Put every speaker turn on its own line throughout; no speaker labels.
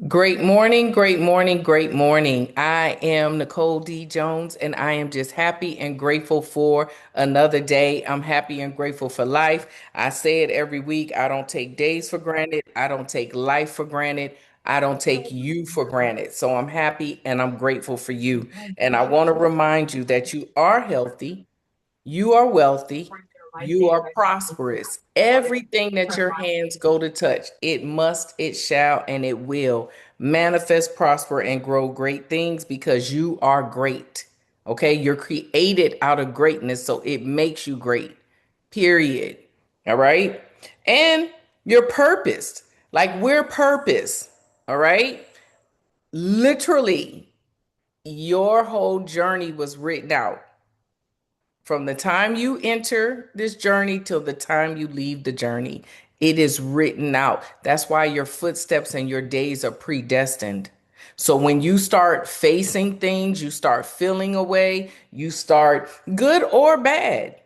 Great morning, great morning, great morning. I am Nicole D. Jones, and I am just happy and grateful for another day. I'm happy and grateful for life. I say it every week. I don't take days for granted. I don't take life for granted. I don't take you for granted. So I'm happy and I'm grateful for you. And I want to remind you that you are healthy. You are wealthy. You are prosperous. Everything that your hands go to touch, it must, it shall, and it will manifest, prosper, and grow great things because you are great. Okay. You're created out of greatness. So it makes you great, period. All right. And you're purposed. Like we're purpose. All right. Literally, your whole journey was written out from the time you enter this journey till the time you leave the journey. It is written out. That's why your footsteps and your days are predestined. So when you start facing things, you start feeling away, you start good or bad.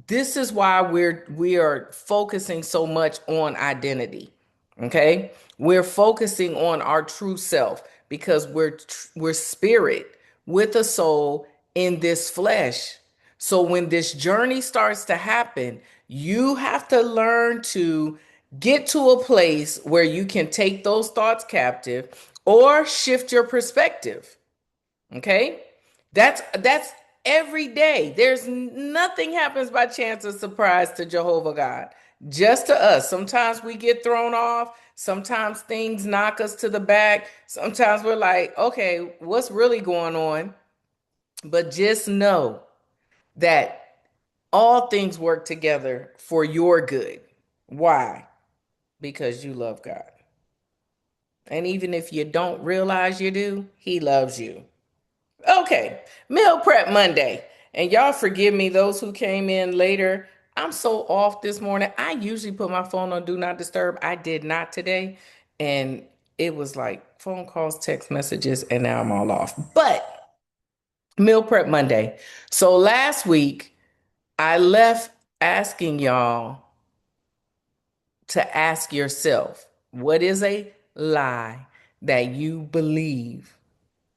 This is why we are focusing so much on identity. Okay? We're focusing on our true self because we're spirit with a soul in this flesh. So when this journey starts to happen, you have to learn to get to a place where you can take those thoughts captive or shift your perspective. Okay? That's every day. Nothing happens by chance or surprise to Jehovah God. Just to us. Sometimes we get thrown off. Sometimes things knock us to the back. Sometimes we're like, okay, what's really going on? But just know that all things work together for your good. Why? Because you love God. And even if you don't realize you do, He loves you. Okay, Meal Prep Monday. And y'all forgive me, those who came in later. I'm so off this morning. I usually put my phone on Do Not Disturb. I did not today. And it was like phone calls, text messages, and now I'm all off. But Meal Prep Monday. So last week, I left asking y'all to ask yourself, what is a lie that you believe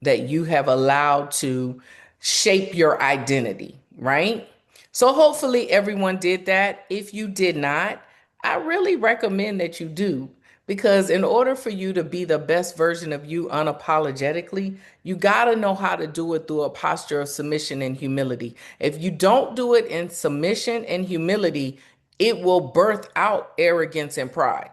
that you have allowed to shape your identity, right? So hopefully everyone did that. If you did not, I really recommend that you do because in order for you to be the best version of you unapologetically, you got to know how to do it through a posture of submission and humility. If you don't do it in submission and humility, it will birth out arrogance and pride,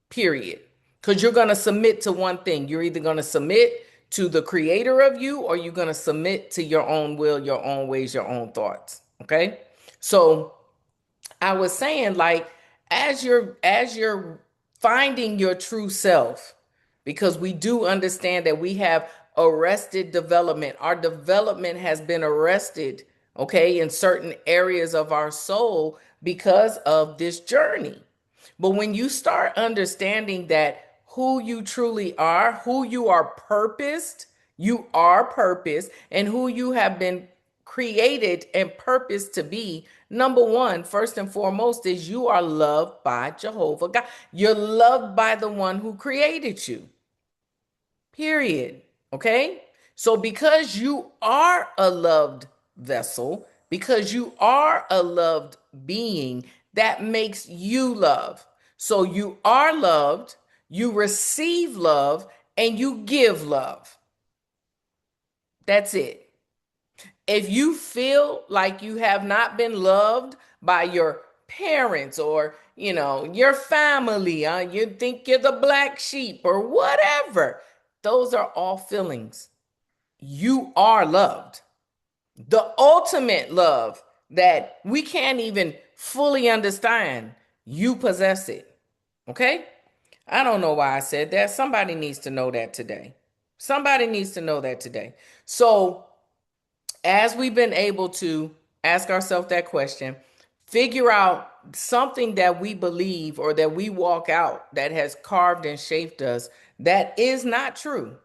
period. Because you're going to submit to one thing. You're either going to submit to the creator of you or you're going to submit to your own will, your own ways, your own thoughts. Okay. So I was saying, like, as you're finding your true self, because we do understand that we have arrested development. Our development has been arrested, okay, in certain areas of our soul because of this journey. But when you start understanding that who you truly are, who you are purposed, and who you have been created and purposed to be, number one, first and foremost, is you are loved by Jehovah God. You're loved by the one who created you, period. Okay? So because you are a loved vessel, because you are a loved being, that makes you love. So you are loved, you receive love, and you give love. That's it. If you feel like you have not been loved by your parents or, your family, you think you're the black sheep or whatever, those are all feelings. You are loved. The ultimate love that we can't even fully understand, you possess it. Okay? I don't know why I said that. Somebody needs to know that today. Somebody needs to know that today. So, as we've been able to ask ourselves that question, figure out something that we believe or that we walk out that has carved and shaped us that is not true.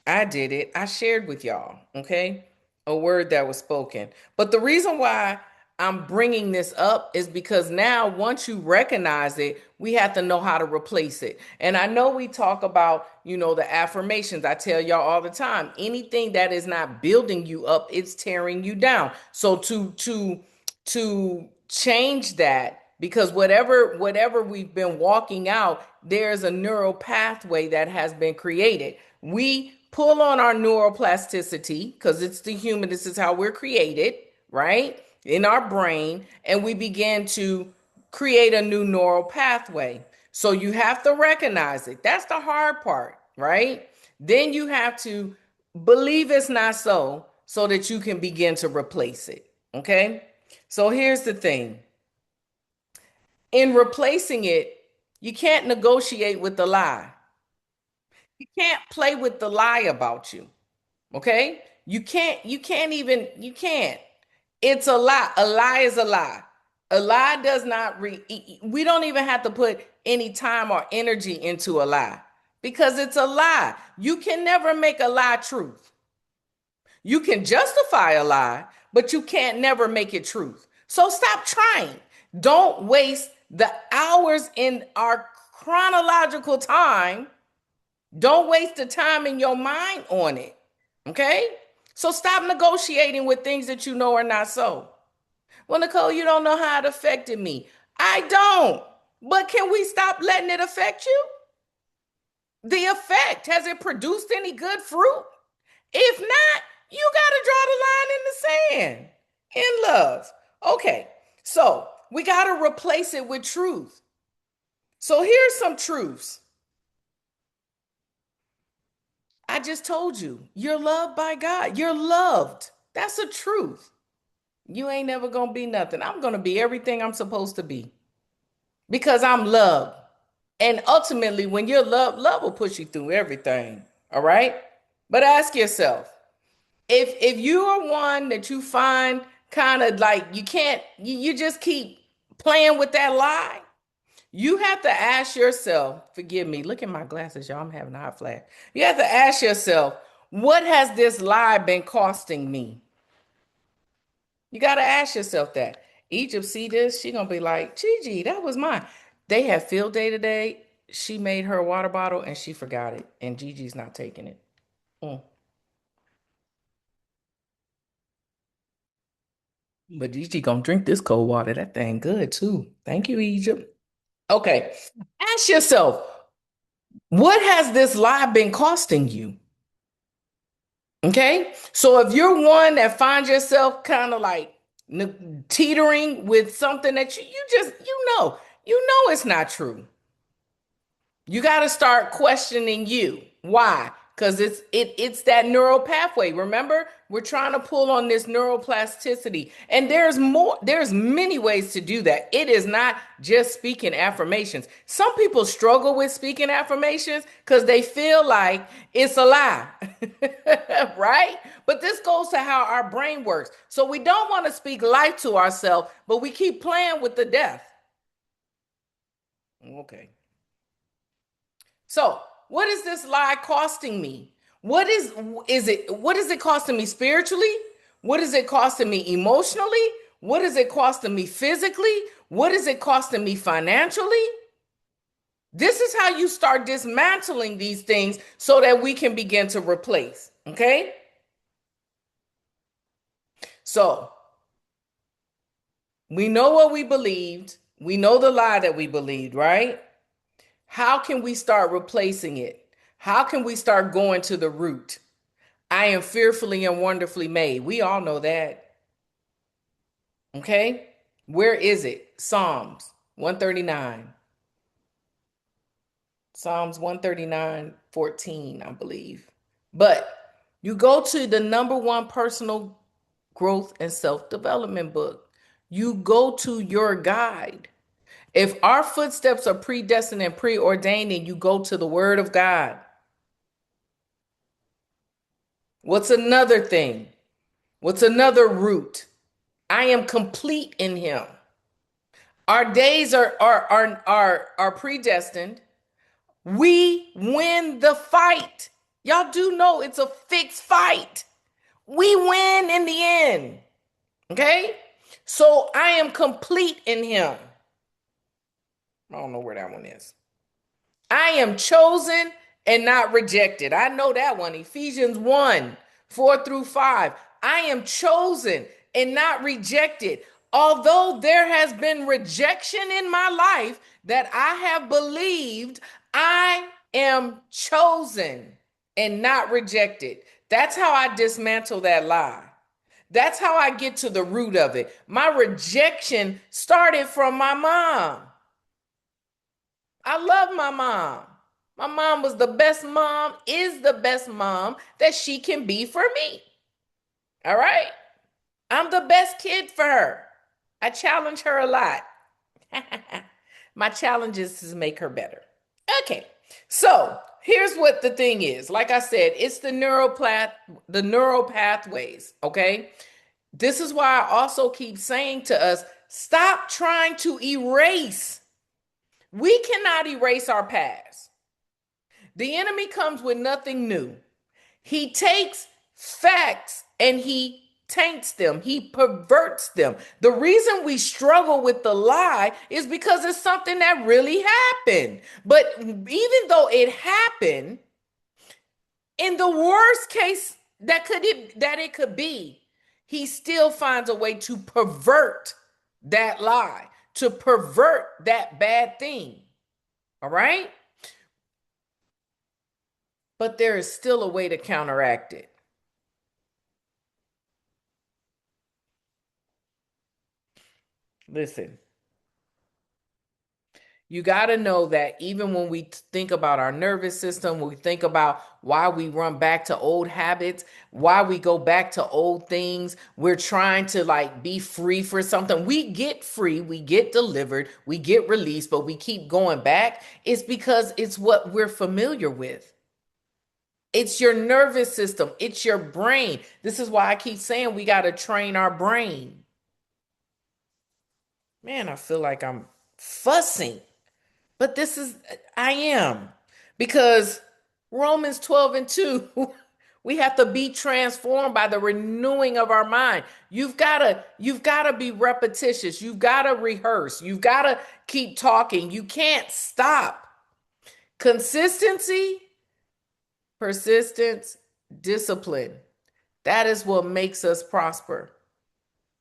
I did it. I shared with y'all, okay? A word that was spoken. But the reason why I'm bringing this up is because now once you recognize it, we have to know how to replace it. And I know we talk about, the affirmations. I tell y'all all the time, anything that is not building you up, it's tearing you down. So to change that, because whatever we've been walking out, there's a neural pathway that has been created. We pull on our neuroplasticity because it's the human, this is how we're created, right? In our brain, and we begin to create a new neural pathway. So you have to recognize it. That's the hard part, right? Then you have to believe it's not so that you can begin to replace it. Okay? So here's the thing. In replacing it, you can't negotiate with the lie. You can't play with the lie about you. Okay? You can't. It's a lie. A lie is a lie. A lie does not we don't even have to put any time or energy into a lie because it's a lie. You can never make a lie truth. You can justify a lie, but you can't never make it truth. So stop trying. Don't waste the hours in our chronological time. Don't waste the time in your mind on it. Okay? So stop negotiating with things that you know are not so. Well, Nicole, you don't know how it affected me. I don't. But can we stop letting it affect you? The effect, has it produced any good fruit? If not, you got to draw the line in the sand. In love. Okay, so we got to replace it with truth. So here's some truths. I just told you, you're loved by God. You're loved. That's the truth. You ain't never going to be nothing. I'm going to be everything I'm supposed to be because I'm loved. And ultimately, when you're loved, love will push you through everything. All right. But ask yourself, if you are one that you find kind of like you can't, you just keep playing with that lie, you have to ask yourself, forgive me, look at my glasses, y'all. I'm having a hot flash. You have to ask yourself, what has this lie been costing me? You got to ask yourself that. Egypt see this, she gonna be like, Gigi, that was mine. They had field day today. She made her water bottle and she forgot it, and Gigi's not taking it. Mm. But Gigi gonna drink this cold water. That thing good too. Thank you, Egypt. Okay, ask yourself, what has this lie been costing you? Okay, so if you're one that finds yourself kind of like teetering with something that you just you know it's not true. You got to start questioning you. Why? Because it's that neural pathway. Remember, we're trying to pull on this neuroplasticity. And there's many ways to do that. It is not just speaking affirmations. Some people struggle with speaking affirmations because they feel like it's a lie. Right? But this goes to how our brain works. So we don't want to speak life to ourselves, but we keep playing with the death. Okay. So, what is this lie costing me? What is it costing me spiritually? What is it costing me emotionally? What is it costing me physically? What is it costing me financially? This is how you start dismantling these things so that we can begin to replace, okay? So, we know what we believed. We know the lie that we believed, right? How can we start replacing it? How can we start going to the root? I am fearfully and wonderfully made. We all know that. Okay? Where is it? Psalms 139. Psalms 139:14, I believe. But you go to the number one personal growth and self-development book. You go to your guide. If our footsteps are predestined and preordained, and you go to the word of God. What's another thing? What's another root? I am complete in him. Our days are predestined. We win the fight. Y'all do know it's a fixed fight. We win in the end. Okay? So I am complete in him. I don't know where that one is. I am chosen and not rejected. I know that one. Ephesians 1 4 through 5. I am chosen and not rejected. Although there has been rejection in my life that I have believed, I am chosen and not rejected. That's how I dismantle that lie. That's how I get to the root of it. My rejection started from my mom. I love my mom. My mom was the best mom, is the best mom that she can be for me. All right? I'm the best kid for her. I challenge her a lot. My challenge is to make her better. Okay. So here's what the thing is. Like I said, it's the neural pathways. Okay. This is why I also keep saying to us, stop trying to erase. We cannot erase our past. The enemy comes with nothing new. He takes facts and he taints them. He perverts them. The reason we struggle with the lie is because it's something that really happened. But even though it happened, in the worst case that it could be, he still finds a way to pervert that lie, to pervert that bad thing. All right? But there is still a way to counteract it. Listen, you got to know that even when we think about our nervous system, we think about why we run back to old habits, why we go back to old things, we're trying to like be free for something. We get free, we get delivered, we get released, but we keep going back. It's because it's what we're familiar with. It's your nervous system, it's your brain. This is why I keep saying we got to train our brain. Man, I feel like I'm fussing. But I am. Because Romans 12 and 2, we have to be transformed by the renewing of our mind. You've gotta be repetitious. You've gotta rehearse. You've gotta keep talking. You can't stop. Consistency, persistence, discipline. That is what makes us prosper.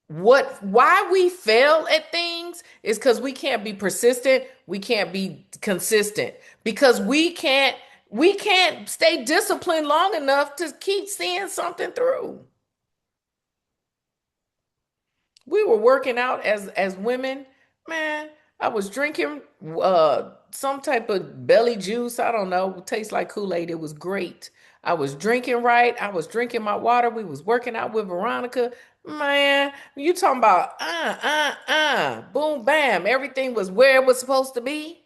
Why we fail at things is because we can't be persistent, we can't be consistent, because we can't stay disciplined long enough to keep seeing something through. We were working out as women, man. I was drinking some type of belly juice. I don't know. It tastes like Kool-Aid. It was great. I was drinking right. I was drinking my water. We was working out with Veronica. Man, you talking about boom, bam. Everything was where it was supposed to be.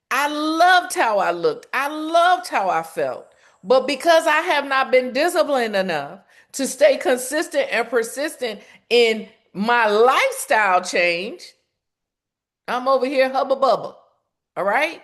I loved how I looked. I loved how I felt. But because I have not been disciplined enough to stay consistent and persistent in my lifestyle change, I'm over here hubba bubba. All right?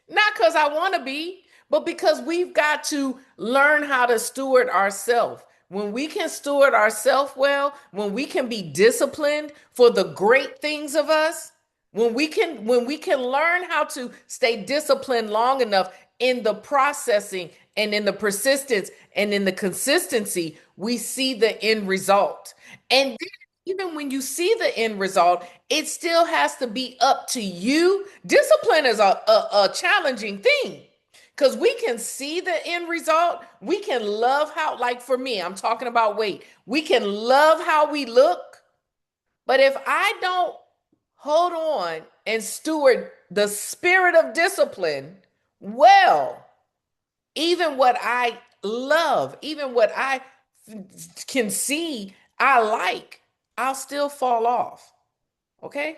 Not because I want to be, but because we've got to learn how to steward ourselves. When we can steward ourselves well, when we can be disciplined for the great things of us, when we can learn how to stay disciplined long enough in the processing and in the persistence and in the consistency, we see the end result. And then even when you see the end result, it still has to be up to you. Discipline is a challenging thing because we can see the end result. We can love how, like for me, I'm talking about weight. We can love how we look. But if I don't hold on and steward the spirit of discipline well, even what I love, even what I can see I like, I'll still fall off. Okay?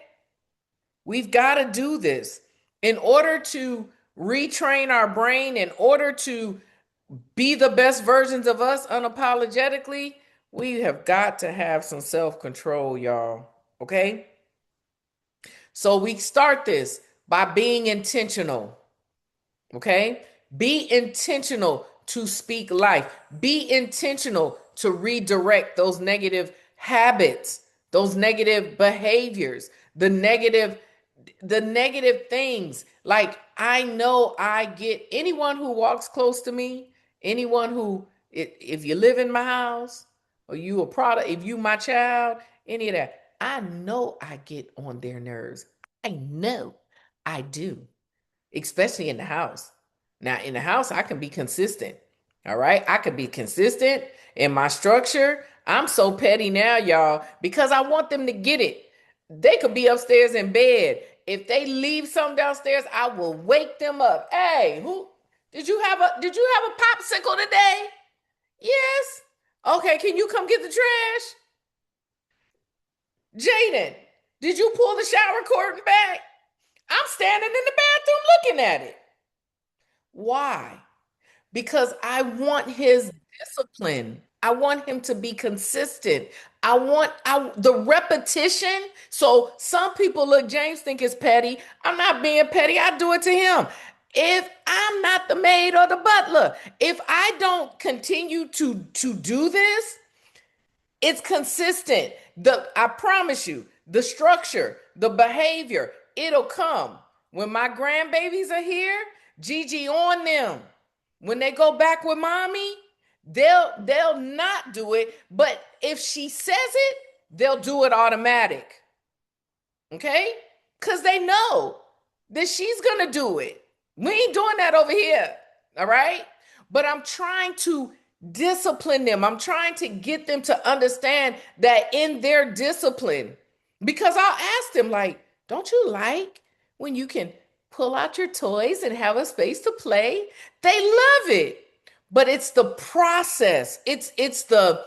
We've got to do this in order to retrain our brain, in order to be the best versions of us unapologetically. We have got to have some self control, y'all. Okay? So we start this by being intentional. Okay? Be intentional to speak life. Be intentional to redirect those negative habits, those negative behaviors, the negative things. Like, I know I get anyone who walks close to me, anyone who, if you live in my house or you a product, if you my child, any of that, I know I get on their nerves. I know I do, especially in the house. Now, in the house, I can be consistent. All right. I could be consistent in my structure. I'm so petty now, y'all, because I want them to get it. They could be upstairs in bed. If they leave something downstairs, I will wake them up. Hey, who did you have a popsicle today? Yes. Okay, can you come get the trash? Jaden, did you pull the shower curtain back? I'm standing in the bathroom looking at it. Why? Because I want his discipline. I want him to be consistent. The repetition. So some people look, James think it's petty. I'm not being petty. I do it to him. If I'm not the maid or the butler, if I don't continue to do this, it's consistent. I promise you, the structure, the behavior, it'll come. When my grandbabies are here, Gigi on them. When they go back with mommy, they'll not do it, but if she says it, they'll do it automatic. Okay? Because they know that she's gonna do it. We ain't doing that over here. All right? But I'm trying to discipline them. I'm trying to get them to understand that in their discipline, because I'll ask them, like, don't you like when you can pull out your toys and have a space to play? They love it. But it's the process. It's the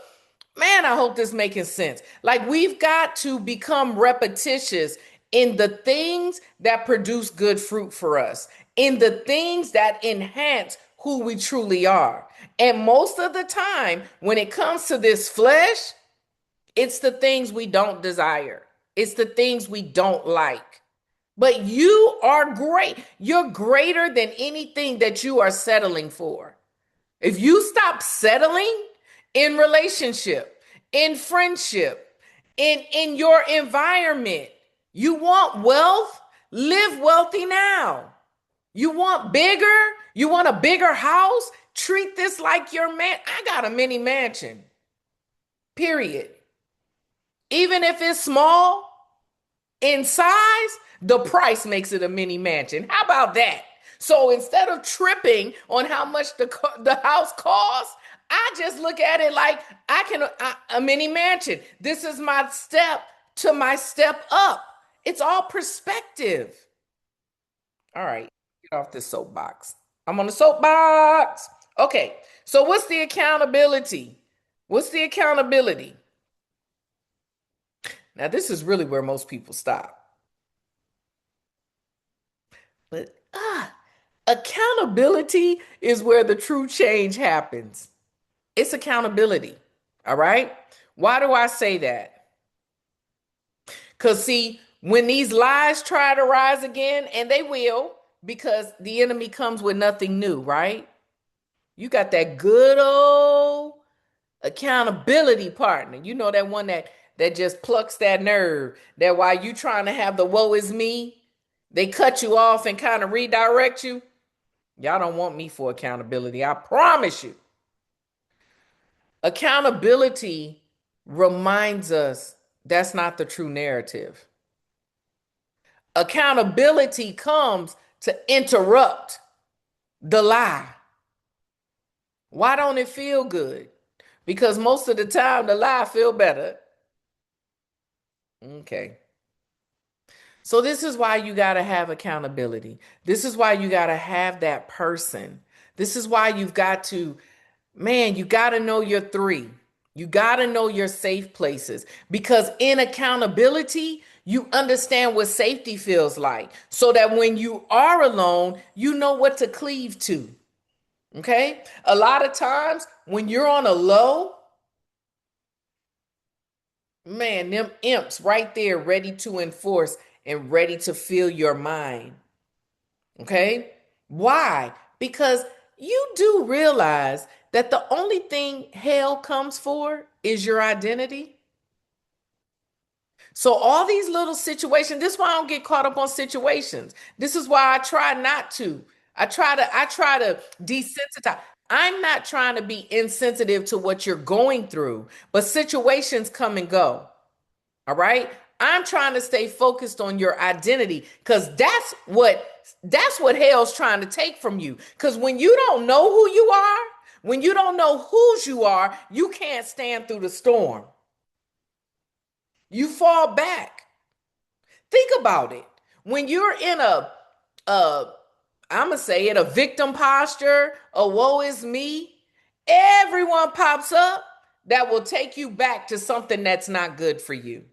man, I hope this making sense. Like, we've got to become repetitious in the things that produce good fruit for us, in the things that enhance who we truly are. And most of the time, when it comes to this flesh, it's the things we don't desire. It's the things we don't like. But you are great. You're greater than anything that you are settling for. If you stop settling in relationship, in friendship, in your environment, you want wealth, live wealthy now. You want bigger, you want a bigger house, treat this like your man. I got a mini mansion, period. Even if it's small in size, the price makes it a mini mansion. How about that? So instead of tripping on how much the house costs, I just look at it like a mini mansion. This is my step to my step up. It's all perspective. All right, get off this soapbox. I'm on the soapbox. Okay, so what's the accountability? What's the accountability? Now, this is really where most people stop. But accountability is where the true change happens. It's accountability. All right. Why do I say that? Because, see, when these lies try to rise again, and they will, because the enemy comes with nothing new, right? You got that good old accountability partner. You know, that one that just plucks that nerve, that while you trying to have the woe is me, they cut you off and kind of redirect you. Y'all don't want me for accountability. I promise you. Accountability reminds us that's not the true narrative. Accountability comes to interrupt the lie. Why don't it feel good? Because most of the time the lie feel better. Okay. So this is why you got to have accountability. This is why you got to have that person. This is why you've got to, man, you got to know your three. You got to know your safe places, because in accountability, you understand what safety feels like, so that when you are alone, you know what to cleave to. Okay? A lot of times when you're on a low, man, them imps right there ready to enforce and ready to fill your mind. Okay? Why? Because you do realize that the only thing hell comes for is your identity. So all these little situations, this is why I don't get caught up on situations. This is why I try not to. I try to desensitize. I'm not trying to be insensitive to what you're going through, but situations come and go. All right? I'm trying to stay focused on your identity cuz that's what hell's trying to take from you. Cuz when you don't know who you are, when you don't know whose you are, you can't stand through the storm. You fall back. Think about it. When you're in a I'm gonna say it, a victim posture, a woe is me, everyone pops up that will take you back to something that's not good for you.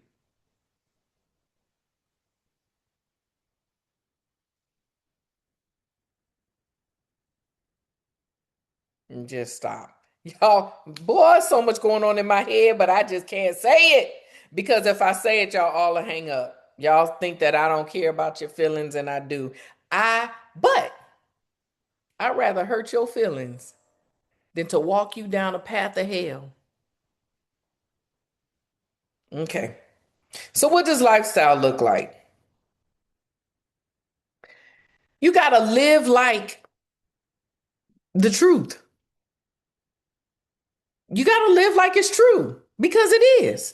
And just stop. Y'all, boy, so much going on in my head, but I just can't say it. Because if I say it, y'all all will hang up. Y'all think that I don't care about your feelings, and I do. But I'd rather hurt your feelings than to walk you down a path of hell. Okay. So what does lifestyle look like? You got to live like the truth. You got to live like it's true because it is.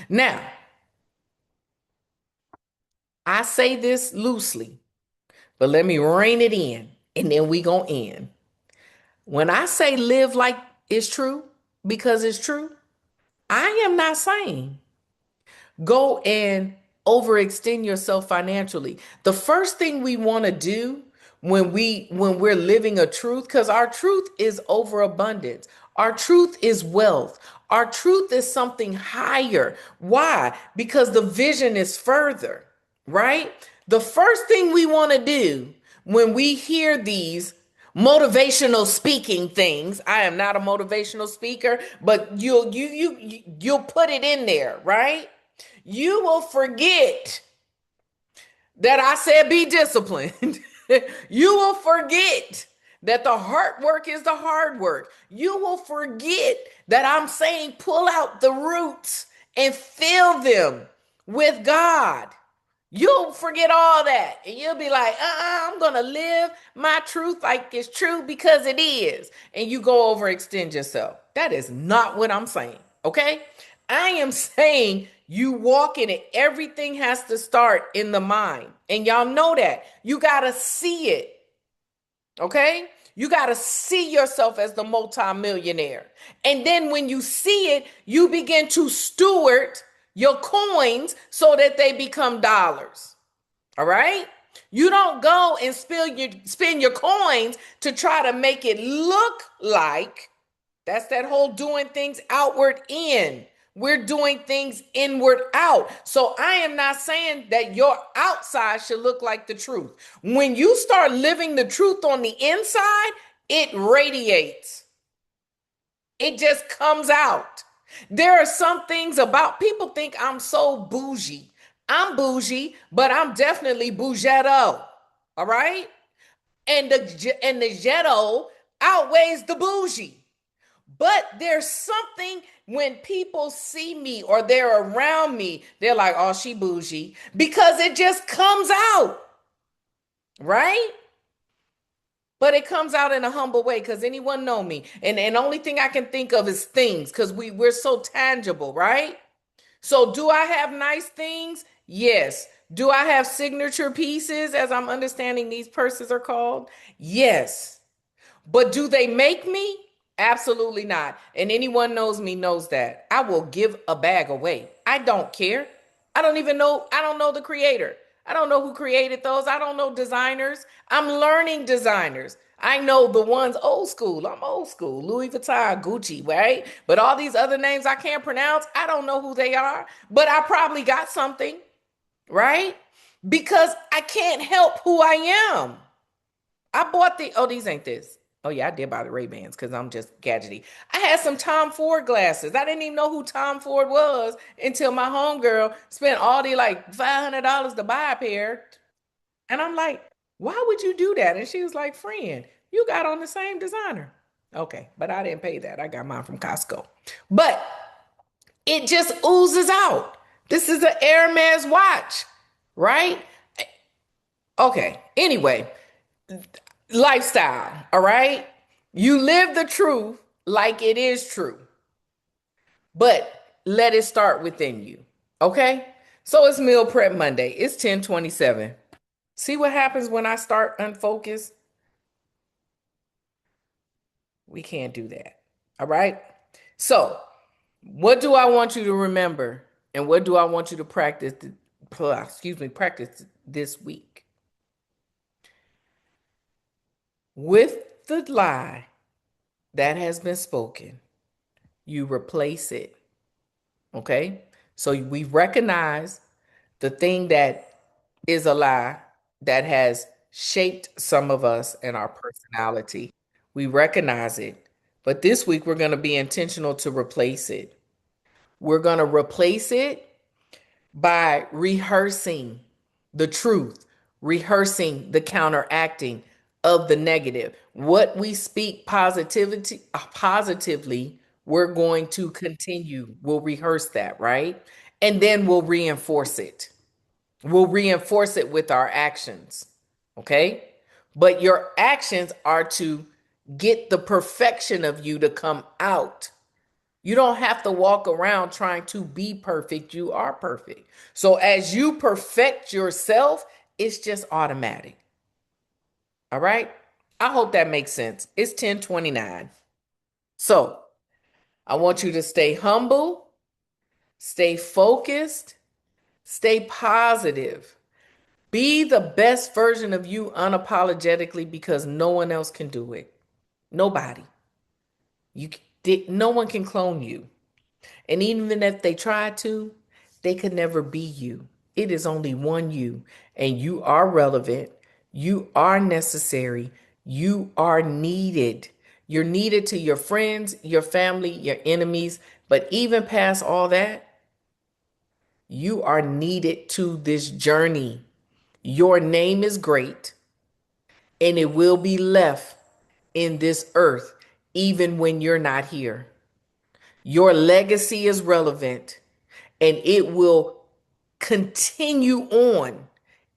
Now, I say this loosely, but let me rein it in and then we going to end. When I say live like it's true because it's true, I am not saying go and overextend yourself financially. The first thing we want to do when we're living a truth, because our truth is overabundance, our truth is wealth, our truth is something higher. Why? Because the vision is further, right? The first thing we want to do when we hear these motivational speaking things, I am not a motivational speaker, but you'll put it in there, right? You will forget that I said be disciplined. You will forget that the hard work is the hard work. You will forget that I'm saying pull out the roots and fill them with God. You'll forget all that and you'll be like, I'm going to live my truth like it's true because it is. And you go overextend yourself. That is not what I'm saying. Okay. I am saying you walk in it. Everything has to start in the mind. And y'all know that. You got to see it. Okay. You got to see yourself as the multimillionaire. And then when you see it, you begin to steward your coins so that they become dollars. All right? You don't go and spend your coins to try to make it look like that's that whole doing things outward in. We're doing things inward out. So I am not saying that your outside should look like the truth. When you start living the truth on the inside, it radiates. It just comes out. There are some things about people think I'm so bougie. I'm bougie, but I'm definitely bougetto. All right? And the ghetto outweighs the bougie. But there's something when people see me or they're around me, they're like, oh, she bougie. Because it just comes out. Right? But it comes out in a humble way because anyone know me. And the only thing I can think of is things because we're so tangible, right? So do I have nice things? Yes. Do I have signature pieces as I'm understanding these purses are called? Yes. But do they make me? Absolutely not. And anyone knows me knows that. I will give a bag away. I don't care. I don't even know. I don't know the creator. I don't know who created those. I don't know designers. I'm learning designers. I know the ones old school. I'm old school. Louis Vuitton, Gucci, right? But all these other names I can't pronounce, I don't know who they are. But I probably got something, right? Because I can't help who I am. I bought these ain't this. Oh yeah, I did buy the Ray-Bans because I'm just gadgety. I had some Tom Ford glasses. I didn't even know who Tom Ford was until my homegirl spent all the like $500 to buy a pair. And I'm like, why would you do that? And she was like, friend, you got on the same designer. Okay, but I didn't pay that. I got mine from Costco. But it just oozes out. This is an Hermes watch, right? Okay. Anyway, lifestyle, all right? You live the truth like it is true, but let it start within you. Okay? So it's Meal Prep Monday. It's 10:27. See what happens when I start unfocused? We can't do that. All right? So, what do I want you to remember? And what do I want you to practice? Practice this week. With the lie that has been spoken, you replace it. Okay? So we recognize the thing that is a lie that has shaped some of us and our personality. We recognize it. But this week, we're going to be intentional to replace it. We're going to replace it by rehearsing the truth, rehearsing the counteracting of the negative. What we speak positively, we're going to continue. We'll rehearse that, right? And then we'll reinforce it. We'll reinforce it with our actions. Okay? But your actions are to get the perfection of you to come out. You don't have to walk around trying to be perfect. You are perfect. So as you perfect yourself, it's just automatic. All right? I hope that makes sense. It's 10:29. So I want you to stay humble, stay focused, stay positive. Be the best version of you unapologetically because no one else can do it. Nobody. You no one can clone you. And even if they tried to, they could never be you. It is only one you, and you are relevant. You are necessary. You are needed. You're needed to your friends, your family, your enemies, but even past all that, you are needed to this journey. Your name is great, and it will be left in this earth even when you're not here. Your legacy is relevant, and it will continue on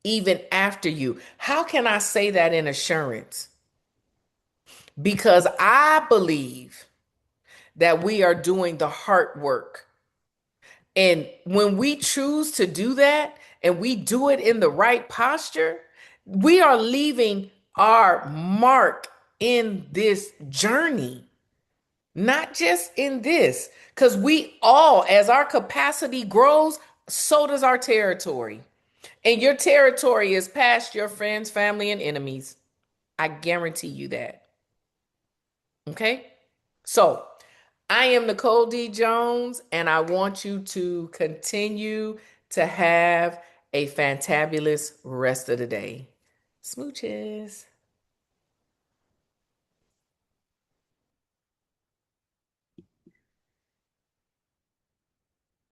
even after you. How can I say that in assurance? Because I believe that we are doing the hard work. And when we choose to do that and we do it in the right posture, we are leaving our mark in this journey, not just in this. Because we all, as our capacity grows, so does our territory. And your territory is past your friends, family, and enemies. I guarantee you that. Okay? So, I am Nicole D. Jones, and I want you to continue to have a fantabulous rest of the day. Smooches.